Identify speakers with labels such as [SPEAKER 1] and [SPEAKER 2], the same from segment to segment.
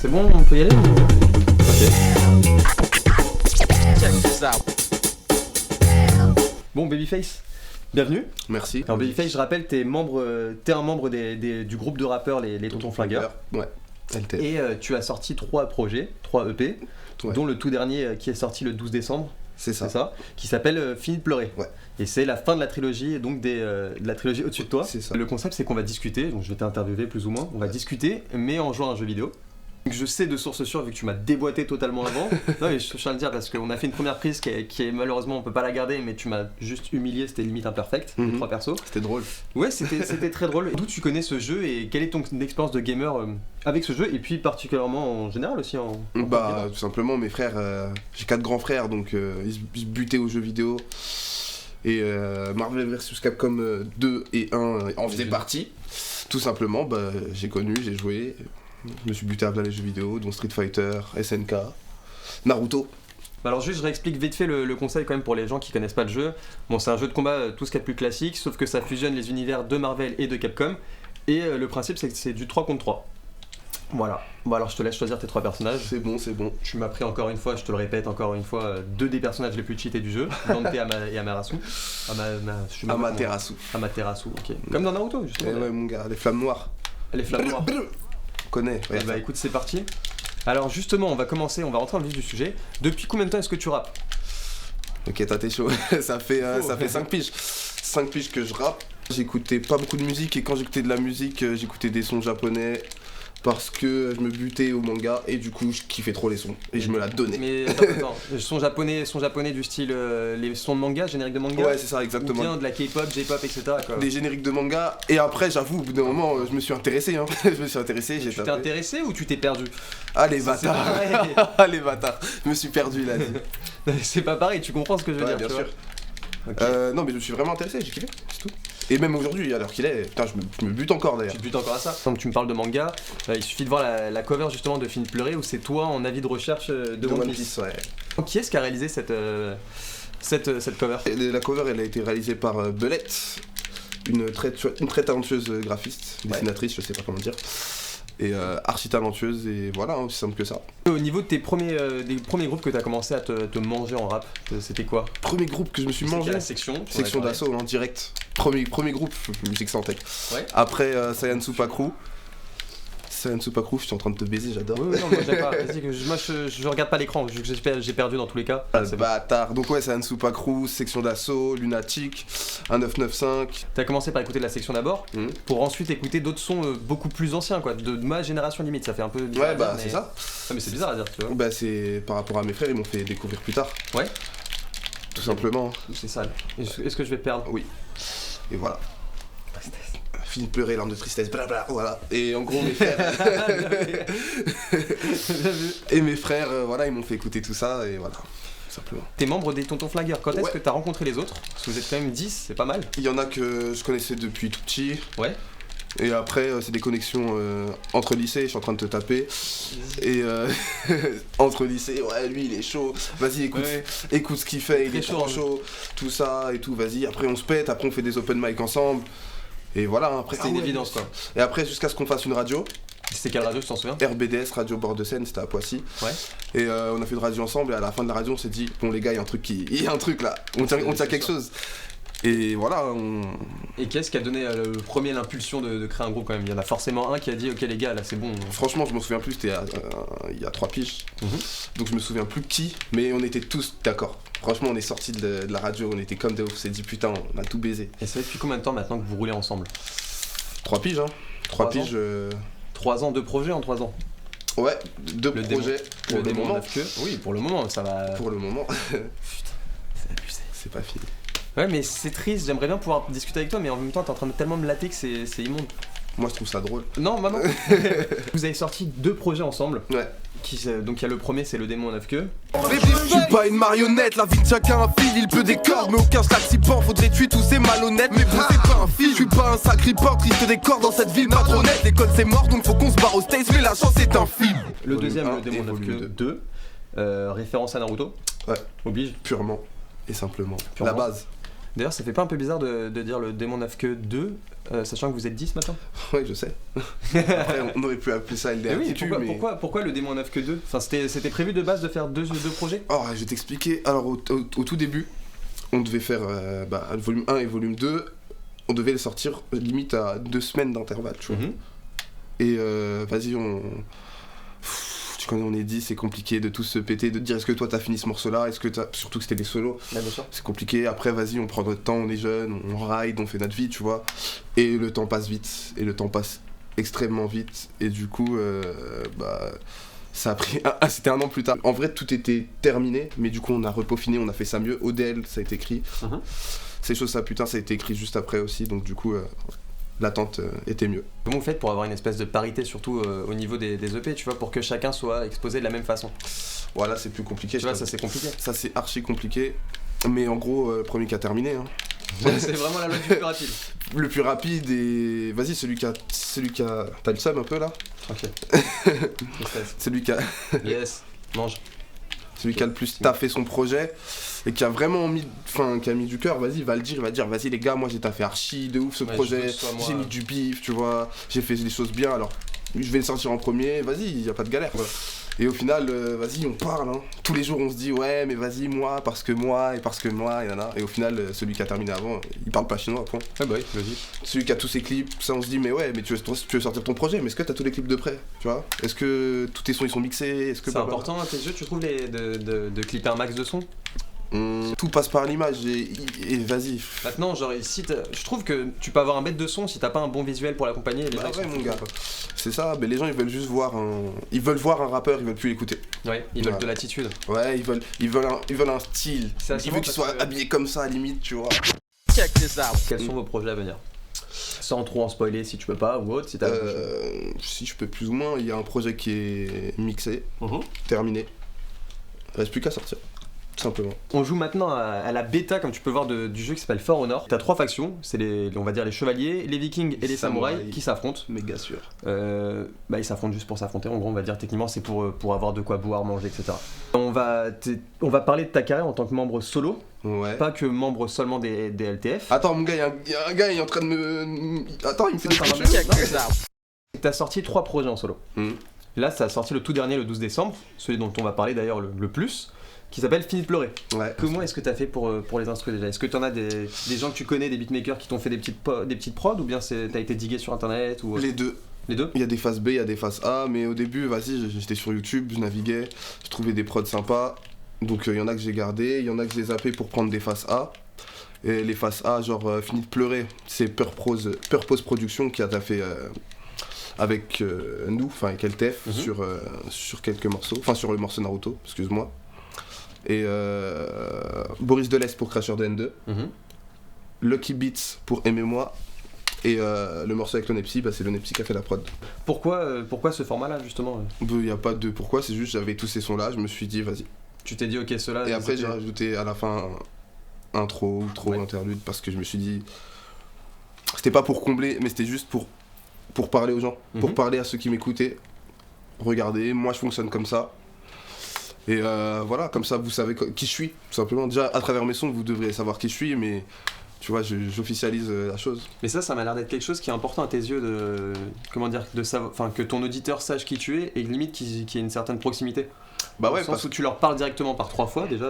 [SPEAKER 1] C'est bon, on peut y aller ou... Ok. Bon, Babyface, bienvenue.
[SPEAKER 2] Merci.
[SPEAKER 1] Alors Babyface, je rappelle, t'es un membre du groupe de rappeurs les Tontons Flingueurs.
[SPEAKER 2] Ouais, LT.
[SPEAKER 1] Et tu as sorti 3 projets, 3 EP,
[SPEAKER 2] Ouais.
[SPEAKER 1] dont le tout dernier qui est sorti le 12 décembre.
[SPEAKER 2] C'est ça.
[SPEAKER 1] C'est ça, qui s'appelle Fini de pleurer.
[SPEAKER 2] Ouais.
[SPEAKER 1] Et c'est la fin de la trilogie, donc de la trilogie au-dessus de toi.
[SPEAKER 2] C'est ça.
[SPEAKER 1] Le concept, c'est qu'on va discuter, donc je vais t'interviewer plus ou moins, on va discuter, mais en jouant à un jeu vidéo. Donc je sais de source sûre, vu que tu m'as déboîté totalement avant. Non mais je tiens à le dire parce qu'on a fait une première prise qui est malheureusement, on peut pas la garder, mais tu m'as juste humilié, c'était limite imperfect, les 3 persos.
[SPEAKER 2] C'était drôle.
[SPEAKER 1] Ouais, c'était très drôle. D'où tu connais ce jeu et quelle est ton expérience de gamer avec ce jeu, et puis particulièrement en général aussi en
[SPEAKER 2] Bah, tout simplement, mes frères, j'ai 4 grands frères, donc ils se butaient aux jeux vidéo. Et Marvel vs Capcom 2 et 1 en faisaient partie. Tout simplement, bah, j'ai connu, j'ai joué. Je me suis buté à les jeux vidéo, dont Street Fighter, SNK, Naruto.
[SPEAKER 1] Alors juste je réexplique vite fait le conseil quand même pour les gens qui connaissent pas le jeu. Bon, c'est un jeu de combat tout ce qu'il y a de plus classique, sauf que ça fusionne les univers de Marvel et de Capcom. Et le principe c'est que c'est du 3 contre 3. Voilà. Bon alors je te laisse choisir tes 3 personnages.
[SPEAKER 2] C'est bon, c'est bon.
[SPEAKER 1] Tu m'as pris encore une fois, je te le répète encore une fois, 2 des personnages les plus cheatés du jeu, Dante et Amaterasu. Amaterasu, ok. Comme dans Naruto justement.
[SPEAKER 2] Ouais, mon gars, les flammes noires.
[SPEAKER 1] Les flammes noires.
[SPEAKER 2] On connaît.
[SPEAKER 1] Ouais, bah écoute, c'est parti. Alors justement, on va rentrer dans le vif du sujet. Depuis combien de temps est-ce que tu rappes?
[SPEAKER 2] Ok, t'es chaud. ça fait 5 piges. 5 piges que je rappe. J'écoutais pas beaucoup de musique et quand j'écoutais de la musique, j'écoutais des sons japonais parce que je me butais au manga et du coup je kiffais trop les sons et je me la donnais.
[SPEAKER 1] Mais attends, sons japonais du style les sons de manga, génériques de manga?
[SPEAKER 2] Ouais, c'est ça, exactement.
[SPEAKER 1] Ou bien de la K-pop, J-pop, etc. quoi.
[SPEAKER 2] Des génériques de manga et après j'avoue au bout d'un moment je me suis intéressé je me suis intéressé, j'ai
[SPEAKER 1] Tu t'es intéressé ou tu t'es perdu?
[SPEAKER 2] Ah les bâtards. Ah les bâtards. Je me suis perdu là.
[SPEAKER 1] C'est pas pareil, tu comprends ce que je veux dire,
[SPEAKER 2] bien
[SPEAKER 1] tu
[SPEAKER 2] sûr.
[SPEAKER 1] vois. Okay.
[SPEAKER 2] Non mais je me suis vraiment intéressé, j'ai kiffé, c'est tout. Et même aujourd'hui, à l'heure qu'il est, putain, je me bute encore d'ailleurs.
[SPEAKER 1] Tu te butes encore à ça. Donc tu me parles de manga, il suffit de voir la cover justement de Fini de pleurer où c'est toi en avis de recherche de One Piece.
[SPEAKER 2] Ouais.
[SPEAKER 1] Donc, qui est-ce qui a réalisé cette cover?
[SPEAKER 2] La cover elle a été réalisée par Belette, une très talentueuse graphiste, dessinatrice, je sais pas comment dire. Et archi talentueuse et voilà, aussi simple que ça.
[SPEAKER 1] Au niveau de des premiers groupes que tu as commencé à te manger en rap, c'était quoi?
[SPEAKER 2] Premier groupe que je me suis mangé,
[SPEAKER 1] la section
[SPEAKER 2] d'assaut en direct. Premier groupe, musique sans tech.
[SPEAKER 1] Ouais.
[SPEAKER 2] Après Saiyan Supakru. Saiyan Supakru, je suis en train de te baiser, j'adore.
[SPEAKER 1] Oui, non, moi j'aime pas. Vas-y, moi je regarde pas l'écran, vu que j'ai perdu dans tous les cas.
[SPEAKER 2] C'est bâtard. Donc ouais, Saiyan Supakru, section d'assaut, Lunatic, 1995.
[SPEAKER 1] T'as commencé par écouter la section d'abord, pour ensuite écouter d'autres sons beaucoup plus anciens, quoi, de ma génération limite. Ça fait un peu bizarre.
[SPEAKER 2] Ouais, bah c'est ça.
[SPEAKER 1] Non, mais c'est bizarre à dire, tu vois.
[SPEAKER 2] Bah c'est par rapport à mes frères, ils m'ont fait découvrir plus tard.
[SPEAKER 1] Ouais.
[SPEAKER 2] Tout simplement.
[SPEAKER 1] C'est sale. Est-ce que je vais perdre?
[SPEAKER 2] Oui. Et voilà. Fini de pleurer, larmes de tristesse, blabla, voilà. Et en gros, mes frères. Et mes frères, voilà, ils m'ont fait écouter tout ça, et voilà. Simplement.
[SPEAKER 1] T'es membre des Tontons Flingueurs, quand est-ce que t'as rencontré les autres? Parce que vous êtes quand même 10, c'est pas mal.
[SPEAKER 2] Il y en a que je connaissais depuis tout petit.
[SPEAKER 1] Ouais.
[SPEAKER 2] Et après, c'est des connexions entre lycées, je suis en train de te taper. Et entre lycées, ouais, lui il est chaud, vas-y écoute ce qu'il fait, il est trop chaud, tout ça et tout, vas-y. Après on se pète, après on fait des open mic ensemble. Et voilà, après
[SPEAKER 1] c'est une évidence quoi.
[SPEAKER 2] Et après, jusqu'à ce qu'on fasse une radio.
[SPEAKER 1] C'était quelle radio, tu t'en souviens?
[SPEAKER 2] RBDS, Radio Bord de Seine, c'était à Poissy.
[SPEAKER 1] Ouais.
[SPEAKER 2] Et on a fait une radio ensemble, et à la fin de la radio, on s'est dit, bon les gars, il y a un truc là, on tient quelque chose. Et voilà,
[SPEAKER 1] Et qu'est-ce qui a donné l'impulsion de créer un groupe quand même? Il y en a forcément un qui a dit ok les gars là c'est bon.
[SPEAKER 2] Franchement je m'en souviens plus, c'était il y a 3 piges. Donc je me souviens plus qui, mais on était tous d'accord. Franchement on est sortis de la radio, on était comme des ouf, on s'est dit putain on a tout baisé.
[SPEAKER 1] Et ça fait depuis combien de temps maintenant que vous roulez ensemble?
[SPEAKER 2] 3 piges 3 piges.
[SPEAKER 1] 3 ans, 2 projets en 3 ans.
[SPEAKER 2] Ouais, 2 projets
[SPEAKER 1] pour le moment. Oui, pour le moment ça va.
[SPEAKER 2] Pour le moment.
[SPEAKER 1] Putain, c'est abusé.
[SPEAKER 2] C'est pas fini.
[SPEAKER 1] Ouais mais c'est triste, j'aimerais bien pouvoir discuter avec toi mais en même temps t'es en train de tellement me latter que c'est immonde.
[SPEAKER 2] Moi je trouve ça drôle.
[SPEAKER 1] Non maman. Vous avez sorti 2 projets ensemble.
[SPEAKER 2] Ouais.
[SPEAKER 1] Donc il y a le premier c'est le démon en 9 queues.
[SPEAKER 3] Je suis pas une marionnette, la vie de chacun un fil, il peut des cordes mais aucun schlag s'y pend, faudrait tuer tous ces malhonnêtes. Mais bon c'est pas un fil, je suis pas un sacripant, triste des corps dans cette ville pas trop nette. L'école c'est mort donc faut qu'on se barre au States mais la chance est un film.
[SPEAKER 1] Le deuxième, le démon en 9 queues 2, référence à Naruto.
[SPEAKER 2] Ouais.
[SPEAKER 1] Oblige.
[SPEAKER 2] Purement et simplement. La base.
[SPEAKER 1] D'ailleurs, ça fait pas un peu bizarre de dire le démon 9 que 2, sachant que vous êtes 10 maintenant?
[SPEAKER 2] Ouais, je sais. Après, on aurait pu appeler ça LDR.
[SPEAKER 1] Oui, pourquoi le démon 9 que 2? Enfin, c'était prévu de base de faire deux projets?
[SPEAKER 2] Oh, je vais t'expliquer. Alors, au tout début, on devait faire volume 1 et volume 2. On devait les sortir limite à 2 semaines d'intervalle, tu vois. Et vas-y, tu connais, on est 10, c'est compliqué de tous se péter, de te dire est-ce que toi t'as fini ce morceau-là, surtout que c'était des solos.
[SPEAKER 1] Ouais, bien sûr.
[SPEAKER 2] C'est compliqué. Après, vas-y, on prend notre temps, on est jeune, on ride, on fait notre vie, tu vois. Et le temps passe vite, et le temps passe extrêmement vite. Et du coup, ça a pris. C'était 1 an plus tard. En vrai, tout était terminé, mais du coup, on a repaufiné, on a fait ça mieux. ODL, ça a été écrit. Ces choses, ça putain, ça a été écrit juste après aussi, donc du coup, l'attente était mieux.
[SPEAKER 1] Comment vous faites pour avoir une espèce de parité, surtout au niveau des EP, tu vois, pour que chacun soit exposé de la même façon?
[SPEAKER 2] Voilà, c'est plus compliqué.
[SPEAKER 1] Tu vois, ça c'est compliqué.
[SPEAKER 2] Ça c'est archi compliqué, mais en gros, le premier qui a terminé. Hein.
[SPEAKER 1] C'est vraiment la loi du plus rapide.
[SPEAKER 2] Le plus rapide et. Vas-y, celui qui a. T'as le seum un peu là?
[SPEAKER 1] Tranquille.
[SPEAKER 2] Celui qui a.
[SPEAKER 1] Yes, mange.
[SPEAKER 2] Celui qui a le plus taffé son projet et qui a vraiment mis du cœur, vas-y, il va dire, vas-y les gars, moi j'ai taffé archi de ouf ce projet, j'ai mis du bif, tu vois, j'ai fait des choses bien, alors je vais le sortir en premier, vas-y, y a pas de galère quoi. Et au final, vas-y, on parle, hein. Tous les jours on se dit, ouais, mais vas-y, moi, parce que moi, et nana. Et au final, celui qui a terminé avant, il parle pas chinois, point.
[SPEAKER 1] Ah bah oui, vas-y.
[SPEAKER 2] Celui qui a tous ses clips, ça on se dit, mais ouais, mais tu veux sortir ton projet, mais est-ce que t'as tous les clips de près, tu vois? Est-ce que tous tes sons ils sont mixés? Est-ce que
[SPEAKER 1] c'est important à tes yeux, tu trouves, de clipper un max de sons?
[SPEAKER 2] Tout passe par l'image et vas-y.
[SPEAKER 1] Maintenant, genre ici, je trouve que tu peux avoir un bête de son si t'as pas un bon visuel pour l'accompagner.
[SPEAKER 2] Bah ouais, mon gars. C'est ça, mais les gens ils veulent juste voir ils veulent voir un rappeur, ils veulent plus l'écouter.
[SPEAKER 1] Ouais, ils veulent de l'attitude.
[SPEAKER 2] Ouais, ils veulent un style. Ils veulent qu'il soit habillé comme ça à la limite, tu vois.
[SPEAKER 1] Check this out. Quels sont vos projets à venir? Sans trop en spoiler si tu peux pas ou autre, si t'as
[SPEAKER 2] si je peux plus ou moins, il y a un projet qui est mixé, terminé. Reste plus qu'à sortir. Simplement.
[SPEAKER 1] On joue maintenant à la bêta, comme tu peux voir, du jeu qui s'appelle For Honor. T'as 3 factions, c'est on va dire les chevaliers, les vikings et les samouraïs qui s'affrontent.
[SPEAKER 2] Méga sûr.
[SPEAKER 1] Ils s'affrontent juste pour s'affronter, en gros on va dire techniquement c'est pour avoir de quoi boire, manger, etc. On va parler de ta carrière en tant que membre solo, pas que membre seulement des LTF.
[SPEAKER 2] Attends mon gars, il y a un gars il est en train de me... Attends, il me fait des
[SPEAKER 1] choses. T'as sorti 3 projets en solo. Là ça a sorti le tout dernier le 12 décembre, celui dont on va parler d'ailleurs le plus, qui s'appelle Fini de pleurer.
[SPEAKER 2] Ouais.
[SPEAKER 1] Comment est-ce que t'as fait pour les instrus déjà? Est-ce que t'en as des gens que tu connais, des beatmakers qui t'ont fait des petites prods, ou bien t'as été digué sur internet ou...
[SPEAKER 2] Les deux.
[SPEAKER 1] Les deux?
[SPEAKER 2] Il y a des phases B, il y a des phases A, mais au début, vas-y, j'étais sur YouTube, je naviguais, je trouvais des prods sympas, donc il y en a que j'ai gardé, il y en a que j'ai zappé pour prendre des phases A. Et les phases A, genre Fini de pleurer, c'est Purpose Productions qui a taffé avec nous, enfin avec LTF, sur quelques morceaux, enfin sur le morceau Naruto, excuse-moi. Et Boris Deleuze pour Crasher de N2, Lucky Beats pour Aimez-moi, et le morceau avec Lonepsy, c'est Lonepsy qui a fait la prod.
[SPEAKER 1] Pourquoi ce format-là justement?
[SPEAKER 2] Il n'y a pas de pourquoi, c'est juste j'avais tous ces sons-là, je me suis dit vas-y.
[SPEAKER 1] Tu t'es dit ok ceux-là...
[SPEAKER 2] Et après j'ai rajouté à la fin intro, outro, interlude, parce que je me suis dit... C'était pas pour combler, mais c'était juste pour parler aux gens, pour parler à ceux qui m'écoutaient. Regardez, moi je fonctionne comme ça. Et voilà, comme ça vous savez qui je suis, tout simplement. Déjà, à travers mes sons, vous devriez savoir qui je suis, mais tu vois, j'officialise la chose.
[SPEAKER 1] Mais ça m'a l'air d'être quelque chose qui est important à tes yeux, de savoir, enfin, que ton auditeur sache qui tu es et limite qu'il y ait une certaine proximité.
[SPEAKER 2] Bah ouais,
[SPEAKER 1] parce que tu leur parles directement par 3 fois déjà,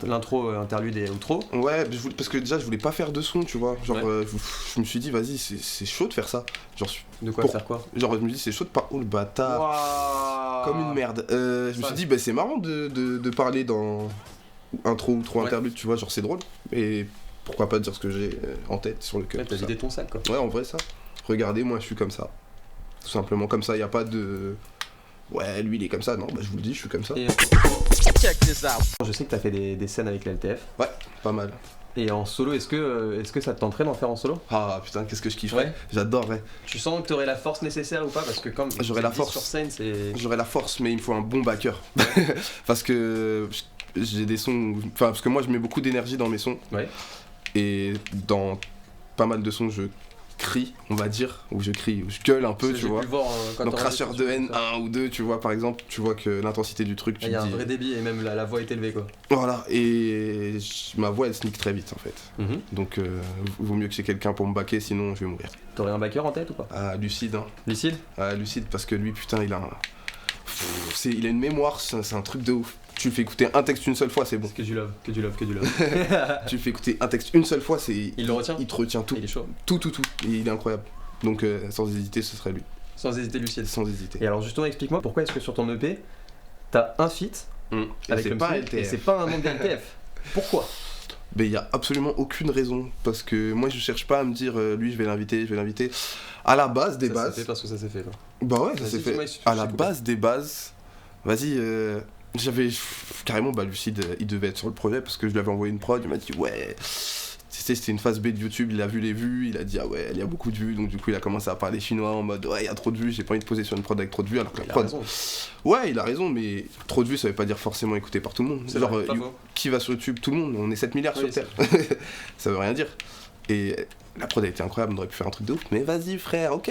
[SPEAKER 1] l'intro, interlude et outro.
[SPEAKER 2] Ouais, parce que déjà je voulais pas faire de son, tu vois. Genre, je me suis dit, vas-y, c'est chaud de faire ça. Genre,
[SPEAKER 1] de quoi faire quoi?
[SPEAKER 2] Genre, je me dis, c'est chaud de parler. Oh le bâtard!
[SPEAKER 1] Wow.
[SPEAKER 2] Comme une merde. Je me suis dit, c'est marrant de parler dans intro, outro, interlude, tu vois, genre c'est drôle. Et pourquoi pas dire ce que j'ai en tête, sur le cœur.
[SPEAKER 1] T'as vidé ton sac quoi.
[SPEAKER 2] Ouais, en vrai, ça. Regardez, moi je suis comme ça. Tout simplement, comme ça, y a pas de. Ouais, lui il est comme ça, non, je vous le dis, je suis comme ça.
[SPEAKER 1] Check this out. Je sais que t'as fait des scènes avec l'LTF.
[SPEAKER 2] Ouais, pas mal.
[SPEAKER 1] Et en solo, est-ce que ça te tenterait d'en faire en solo?
[SPEAKER 2] Ah putain, qu'est-ce que je kifferais. J'adorerais.
[SPEAKER 1] Tu sens que t'aurais la force nécessaire ou pas? Parce que comme
[SPEAKER 2] j'aurais la force
[SPEAKER 1] sur scène,
[SPEAKER 2] j'aurais la force, mais il me faut un bon backer. Parce que j'ai des sons, enfin parce que moi je mets beaucoup d'énergie dans mes sons.
[SPEAKER 1] Ouais.
[SPEAKER 2] Et dans pas mal de sons, je crie, on va dire, où je crie, où je gueule un peu, tu vois. Dans Cracheur de haine 1 ou 2, tu vois, par exemple, tu vois que l'intensité du truc, tu
[SPEAKER 1] Il y a
[SPEAKER 2] te
[SPEAKER 1] un
[SPEAKER 2] dis...
[SPEAKER 1] vrai débit et même la voix est élevée quoi.
[SPEAKER 2] Voilà, et ma voix elle sneak très vite en fait. Donc vaut mieux que j'ai quelqu'un pour me baquer, sinon je vais mourir.
[SPEAKER 1] T'aurais un backer en tête ou pas?
[SPEAKER 2] Ah, Lucide, hein.
[SPEAKER 1] Lucide?
[SPEAKER 2] Ah, Lucide, parce que lui, putain, il a un... il a une mémoire, c'est un truc de ouf. Tu le fais écouter un texte une seule fois, c'est bon.
[SPEAKER 1] Que du love, que du love, que du love.
[SPEAKER 2] Tu le fais écouter un texte une seule fois, c'est...
[SPEAKER 1] Il le retient?
[SPEAKER 2] Il te retient tout.
[SPEAKER 1] Il est chaud.
[SPEAKER 2] Tout. Et il est incroyable. Donc sans hésiter, ce serait lui.
[SPEAKER 1] Sans hésiter Lucide.
[SPEAKER 2] Sans hésiter.
[SPEAKER 1] Et alors justement, explique-moi pourquoi est-ce que sur ton EP, t'as un feat avec
[SPEAKER 2] c'est
[SPEAKER 1] le
[SPEAKER 2] pas
[SPEAKER 1] MC,
[SPEAKER 2] LTF.
[SPEAKER 1] et c'est pas un membre de LTF. Pourquoi?
[SPEAKER 2] Mais il y a absolument aucune raison. Parce que moi, je cherche pas à me dire, lui, je vais l'inviter. À la base des
[SPEAKER 1] Ça
[SPEAKER 2] bases...
[SPEAKER 1] s'est fait parce que ça s'est fait quoi.
[SPEAKER 2] Bah ouais, ça
[SPEAKER 1] Vas-y,
[SPEAKER 2] s'est fait.
[SPEAKER 1] dis-moi,
[SPEAKER 2] À
[SPEAKER 1] je
[SPEAKER 2] la
[SPEAKER 1] t'écoute.
[SPEAKER 2] base des bases, vas-y, j'avais carrément, Lucide, il devait être sur le projet parce que je lui avais envoyé une prod, il m'a dit ouais. Tu sais, c'était une phase B de YouTube, il a vu les vues, il a dit ah ouais, il y a beaucoup de vues, donc du coup il a commencé à parler chinois en mode ouais, il y a trop de vues, j'ai pas envie de poser sur une prod avec trop de vues alors que la
[SPEAKER 1] Il a
[SPEAKER 2] prod.
[SPEAKER 1] raison.
[SPEAKER 2] Ouais, il a raison, mais trop de vues ça veut pas dire forcément écouté par tout le monde.
[SPEAKER 1] C'est
[SPEAKER 2] Genre,
[SPEAKER 1] vrai, pas faux.
[SPEAKER 2] qui va sur YouTube? Tout le monde, on est 7 milliards
[SPEAKER 1] Oui,
[SPEAKER 2] sur Terre. Ça veut rien dire. Et la prod a été incroyable, on aurait pu faire un truc de ouf, mais vas-y frère, ok.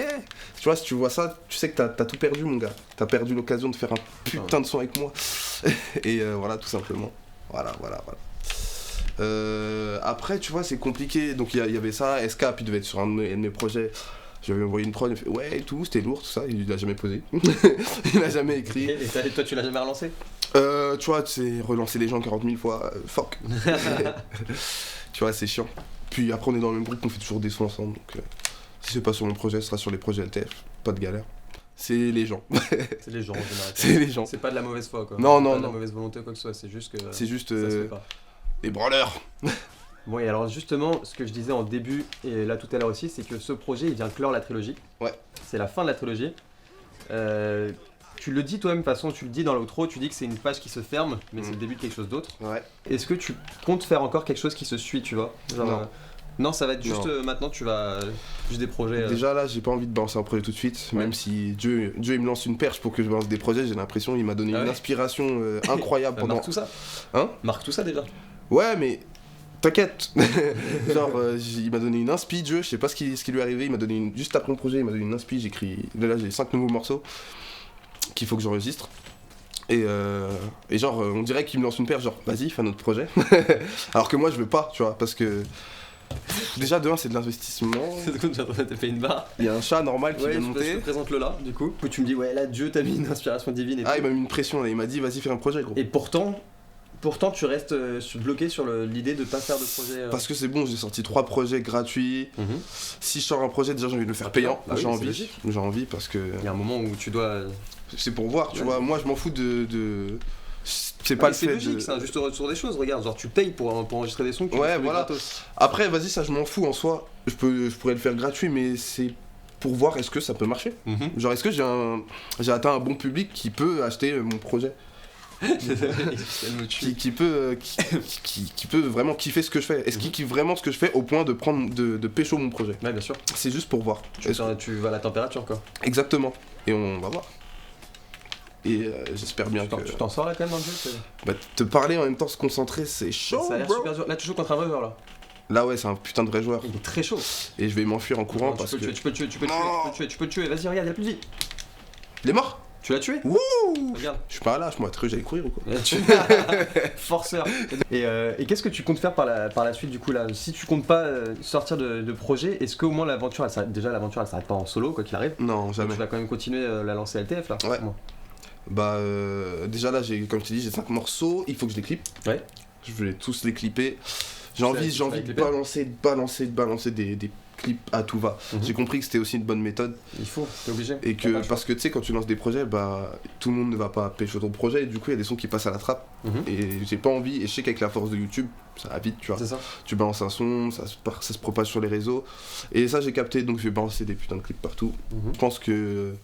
[SPEAKER 2] Tu vois, si tu vois ça, tu sais que t'as tout perdu mon gars. T'as perdu l'occasion de faire un putain de son avec moi. Et voilà, tout simplement. Voilà. Après, tu vois, c'est compliqué. Donc il y avait ça, SK, puis il devait être sur un de mes projets. Je lui avais envoyé une prod, il fait ouais et tout, c'était lourd, tout ça, il l'a jamais posé. Il l'a jamais écrit.
[SPEAKER 1] Et toi, tu l'as jamais relancé?
[SPEAKER 2] Tu vois, c'est relancer les gens 40 000 fois, fuck. Tu vois, c'est chiant. Puis après, on est dans le même groupe, on fait toujours des sons ensemble. Donc si c'est pas sur mon projet, ce sera sur les projets LTF. Pas de galère. C'est les gens.
[SPEAKER 1] C'est les gens en général.
[SPEAKER 2] C'est les gens.
[SPEAKER 1] C'est pas de la mauvaise foi quoi.
[SPEAKER 2] Non,
[SPEAKER 1] C'est
[SPEAKER 2] non,
[SPEAKER 1] pas de la
[SPEAKER 2] non.
[SPEAKER 1] mauvaise volonté ou quoi que ce soit, c'est juste que.
[SPEAKER 2] C'est juste
[SPEAKER 1] Ça se fait pas.
[SPEAKER 2] les branleurs.
[SPEAKER 1] Bon, et alors justement, ce que je disais en début et là tout à l'heure aussi, c'est que ce projet il vient clore la trilogie.
[SPEAKER 2] Ouais.
[SPEAKER 1] C'est la fin de la trilogie. Tu le dis toi-même, de toute façon, tu le dis dans l'outro, tu dis que c'est une page qui se ferme, mais c'est le début de quelque chose d'autre.
[SPEAKER 2] Ouais.
[SPEAKER 1] Est-ce que tu comptes faire encore quelque chose qui se suit, tu vois? Genre,
[SPEAKER 2] Non.
[SPEAKER 1] Non, ça va être juste
[SPEAKER 2] Non.
[SPEAKER 1] maintenant, tu vas. Juste des projets.
[SPEAKER 2] Déjà là, j'ai pas envie de balancer un projet tout de suite,
[SPEAKER 1] Ouais.
[SPEAKER 2] même si Dieu il me lance une perche pour que je balance des projets, j'ai l'impression il m'a donné
[SPEAKER 1] Ah
[SPEAKER 2] une
[SPEAKER 1] ouais.
[SPEAKER 2] inspiration incroyable pendant...
[SPEAKER 1] Marque tout ça.
[SPEAKER 2] Hein?
[SPEAKER 1] Marque tout ça déjà.
[SPEAKER 2] Ouais, mais t'inquiète. Genre, il m'a donné une inspi, Dieu, je sais pas ce qui lui est arrivé, il m'a donné juste après mon projet, il m'a donné une inspi, là j'ai 5 nouveaux morceaux qu'il faut que j'enregistre. Et genre, on dirait qu'il me lance une perche, genre, vas-y, fais un autre projet. Alors que moi, je veux pas, tu vois, parce que... Déjà, de 1, c'est de l'investissement.
[SPEAKER 1] C'est coup, tu vas te fait une barre.
[SPEAKER 2] Il y a un chat normal qui
[SPEAKER 1] Ouais,
[SPEAKER 2] vient
[SPEAKER 1] je
[SPEAKER 2] monter.
[SPEAKER 1] te présente le là, du coup. Où tu me dis, ouais, là, Dieu t'a mis une inspiration divine et
[SPEAKER 2] Ah,
[SPEAKER 1] tout.
[SPEAKER 2] il m'a mis une pression, là, il m'a dit, vas-y, fais un projet, gros.
[SPEAKER 1] Et pourtant, tu restes bloqué sur l'idée de pas faire de projet.
[SPEAKER 2] Parce que c'est bon, j'ai sorti 3 projets gratuits.
[SPEAKER 1] Mhm.
[SPEAKER 2] Si je sors un projet, déjà j'ai envie de le faire payant.
[SPEAKER 1] Bah oui,
[SPEAKER 2] j'ai
[SPEAKER 1] c'est
[SPEAKER 2] envie.
[SPEAKER 1] logique.
[SPEAKER 2] J'ai envie parce que
[SPEAKER 1] Il y a un moment où tu dois.
[SPEAKER 2] c'est pour voir, tu
[SPEAKER 1] Ouais.
[SPEAKER 2] vois. Moi je m'en fous de... C'est pas le
[SPEAKER 1] c'est
[SPEAKER 2] fait
[SPEAKER 1] logique,
[SPEAKER 2] de...
[SPEAKER 1] c'est un juste retour des choses. Regarde, genre tu payes pour enregistrer des sons que tu
[SPEAKER 2] Ouais,
[SPEAKER 1] distribues
[SPEAKER 2] voilà.
[SPEAKER 1] gratos.
[SPEAKER 2] Après, vas-y, ça je m'en fous en soi. Je pourrais le faire gratuit, mais c'est pour voir est-ce que ça peut marcher. Genre est-ce que j'ai atteint un bon public qui peut acheter mon projet.
[SPEAKER 1] Elle me tue.
[SPEAKER 2] Qui peut vraiment kiffer ce que je fais. Est-ce qu'il kiffe vraiment ce que je fais au point de pécho mon projet.
[SPEAKER 1] Ouais, bien sûr.
[SPEAKER 2] C'est juste pour voir.
[SPEAKER 1] Tu vas à la température quoi.
[SPEAKER 2] Exactement. Et on va voir. Et j'espère bien que...
[SPEAKER 1] Tu t'en sors là quand même un peu.
[SPEAKER 2] Bah, te parler en même temps, se concentrer, c'est chaud,
[SPEAKER 1] Ça a l'air
[SPEAKER 2] bro.
[SPEAKER 1] super dur. Là, tu joues contre un vrai joueur là.
[SPEAKER 2] Là, ouais, c'est un putain de vrai joueur.
[SPEAKER 1] Il est très chaud.
[SPEAKER 2] Et je vais m'enfuir en courant
[SPEAKER 1] Non,
[SPEAKER 2] parce
[SPEAKER 1] tu peux
[SPEAKER 2] que...
[SPEAKER 1] le tuer, tu peux le
[SPEAKER 2] Non.
[SPEAKER 1] tuer. Vas-y, regarde, il a plus de vie.
[SPEAKER 2] Il est mort.
[SPEAKER 1] Tu l'as tué.
[SPEAKER 2] Wouh.
[SPEAKER 1] Regarde.
[SPEAKER 2] Je suis pas un lâche, moi. T'as cru que j'allais courir ou quoi?
[SPEAKER 1] Forceur. Et qu'est-ce que tu comptes faire par la suite du coup là? Si tu comptes pas sortir de projet, est-ce qu'au moins l'aventure, déjà l'aventure elle s'arrête pas en solo quoi qu'il arrive?
[SPEAKER 2] Non, jamais.
[SPEAKER 1] Tu vas quand même continuer la lancer LTF là?
[SPEAKER 2] Ouais.
[SPEAKER 1] Bon.
[SPEAKER 2] Bah, déjà là, comme je t'ai dit, j'ai 5 morceaux. Il faut que je les clippe.
[SPEAKER 1] Ouais.
[SPEAKER 2] Je vais tous les clipper. J'ai
[SPEAKER 1] vas
[SPEAKER 2] envie
[SPEAKER 1] les
[SPEAKER 2] de
[SPEAKER 1] clipper
[SPEAKER 2] balancer des clips à tout va.
[SPEAKER 1] Mhm.
[SPEAKER 2] J'ai compris que c'était aussi une bonne méthode.
[SPEAKER 1] Il faut, t'es obligé.
[SPEAKER 2] Et
[SPEAKER 1] T'as pas le
[SPEAKER 2] que,
[SPEAKER 1] choix.
[SPEAKER 2] parce que tu sais, quand tu lances des projets, bah, tout le monde ne va pas pêcher ton projet. Et du coup, il y a des sons qui passent à la trappe.
[SPEAKER 1] Mhm.
[SPEAKER 2] Et j'ai pas envie. Et je sais qu'avec la force de YouTube, ça va vite, tu vois.
[SPEAKER 1] C'est ça.
[SPEAKER 2] Tu balances un son, ça se propage sur les réseaux. Et ça, j'ai capté, donc je vais balancer des putains de clips partout.
[SPEAKER 1] Mhm.
[SPEAKER 2] Je pense que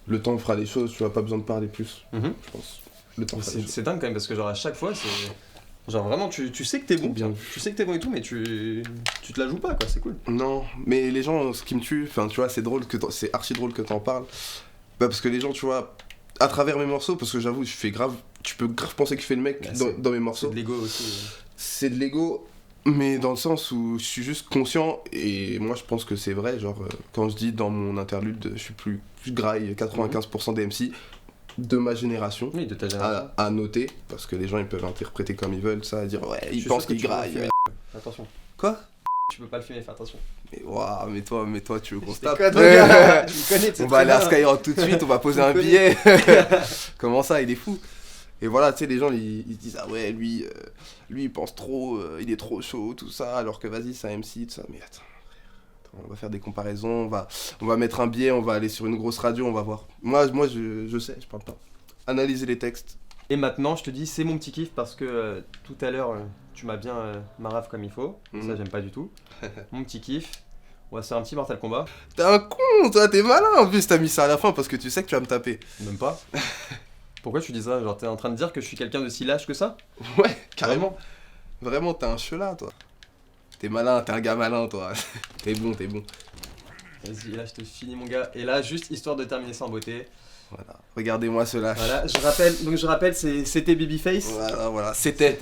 [SPEAKER 2] le temps fera les choses, tu n'as pas besoin de parler plus.
[SPEAKER 1] Mhm.
[SPEAKER 2] Je pense. Le temps fera les choses.
[SPEAKER 1] C'est dingue quand même parce que genre à chaque fois c'est. Genre vraiment tu sais que t'es bon,
[SPEAKER 2] Bien
[SPEAKER 1] tu sais que t'es bon et tout mais tu te la joues pas quoi, c'est cool.
[SPEAKER 2] Non, mais les gens, ce qui me tue, enfin, tu vois, c'est archi drôle que t'en parles. Bah, parce que les gens, tu vois, à travers mes morceaux, parce que j'avoue, tu peux grave penser que je fais le mec
[SPEAKER 1] Bah,
[SPEAKER 2] dans mes
[SPEAKER 1] C'est
[SPEAKER 2] morceaux.
[SPEAKER 1] de l'ego aussi.
[SPEAKER 2] C'est de l'ego, mais dans le sens où je suis juste conscient, et moi je pense que c'est vrai, genre quand je dis dans mon interlude, je suis plus graille 95% des MC de ma génération,
[SPEAKER 1] Oui, de ta génération.
[SPEAKER 2] à noter, parce que les gens ils peuvent interpréter comme ils veulent ça, dire ouais, ils pensent qu'ils graillent.
[SPEAKER 1] Attention.
[SPEAKER 2] Quoi?
[SPEAKER 1] Tu peux pas le fumer, fais attention.
[SPEAKER 2] Mais waouh, mais toi tu veux qu'on se tape?
[SPEAKER 1] Tu me connais, tu
[SPEAKER 2] On va aller à Skyrock tout de suite, on va poser un billet. Comment ça, il est fou. Et voilà, tu sais, les gens ils se disent ah ouais, lui il pense trop, il est trop chaud, tout ça, alors que vas-y, c'est un MC, tout ça. Mais attends, on va faire des comparaisons, on va mettre un billet, on va aller sur une grosse radio, on va voir. Moi je sais, je parle pas. Analyser les textes.
[SPEAKER 1] Et maintenant, je te dis, c'est mon petit kiff parce que tout à l'heure, tu m'as bien marave comme il faut. Ça, j'aime pas du tout. Mon petit kiff, on va se faire un petit Mortal Kombat.
[SPEAKER 2] T'es un con, toi, t'es malin. En plus, t'as mis ça à la fin parce que tu sais que tu vas me taper.
[SPEAKER 1] Même pas. Pourquoi tu dis ça? Genre, t'es en train de dire que je suis quelqu'un de si lâche que ça?
[SPEAKER 2] Ouais, carrément. Vraiment, t'es un chelin, toi. T'es malin, t'es un gars malin, toi. T'es bon.
[SPEAKER 1] Vas-y, là, je te finis, mon gars. Et là, juste histoire de terminer ça en beauté.
[SPEAKER 2] Voilà, regardez-moi ce lâche.
[SPEAKER 1] Voilà, je rappelle, c'était Babyface.
[SPEAKER 2] Voilà, c'était.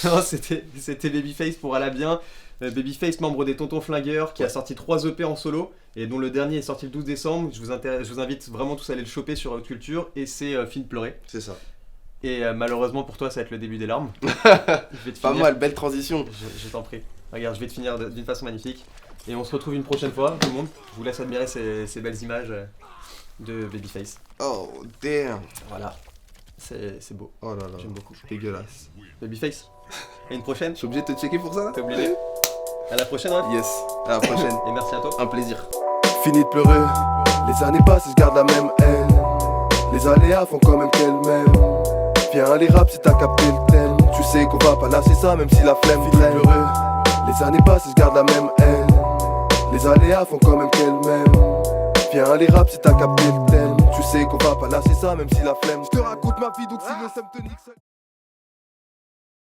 [SPEAKER 1] Non, c'était Babyface pour aller bien. Babyface, membre des Tontons Flingueurs, qui a sorti 3 EP en solo et dont le dernier est sorti le 12 décembre. Je vous invite vraiment tous à aller le choper sur Haute Culture et c'est Fini de pleurer.
[SPEAKER 2] C'est ça.
[SPEAKER 1] Et malheureusement pour toi, ça va être le début des larmes. Je vais te
[SPEAKER 2] Pas
[SPEAKER 1] finir.
[SPEAKER 2] mal, belle transition.
[SPEAKER 1] Je t'en prie. Regarde, je vais te finir d'une façon magnifique. Et on se retrouve une prochaine fois, tout le monde. Je vous laisse admirer ces belles images de Babyface.
[SPEAKER 2] Oh, damn.
[SPEAKER 1] Voilà. C'est beau.
[SPEAKER 2] Oh là là.
[SPEAKER 1] J'aime beaucoup.
[SPEAKER 2] Dégueulasse.
[SPEAKER 1] Babyface. À une prochaine.
[SPEAKER 2] Je suis obligé de te checker pour ça là?
[SPEAKER 1] T'es obligé. À la prochaine, Ref.
[SPEAKER 2] Yes, à la prochaine.
[SPEAKER 1] Et merci à toi.
[SPEAKER 2] Un plaisir.
[SPEAKER 3] Fini de pleurer, les années passent et je garde la même haine. Les aléas font quand même qu'elles m'aiment. Viens les raps si t'as capté le thème. Tu sais qu'on va pas lasser ça même si la flemme traîne. Fini de pleurer, les années passent et je garde la même haine. Les aléas font quand même qu'elles m'aiment. Viens les raps si t'as capté le thème. Tu sais qu'on va pas lasser ça même si la flemme. Je te raconte ma vie donc si le seum te nique.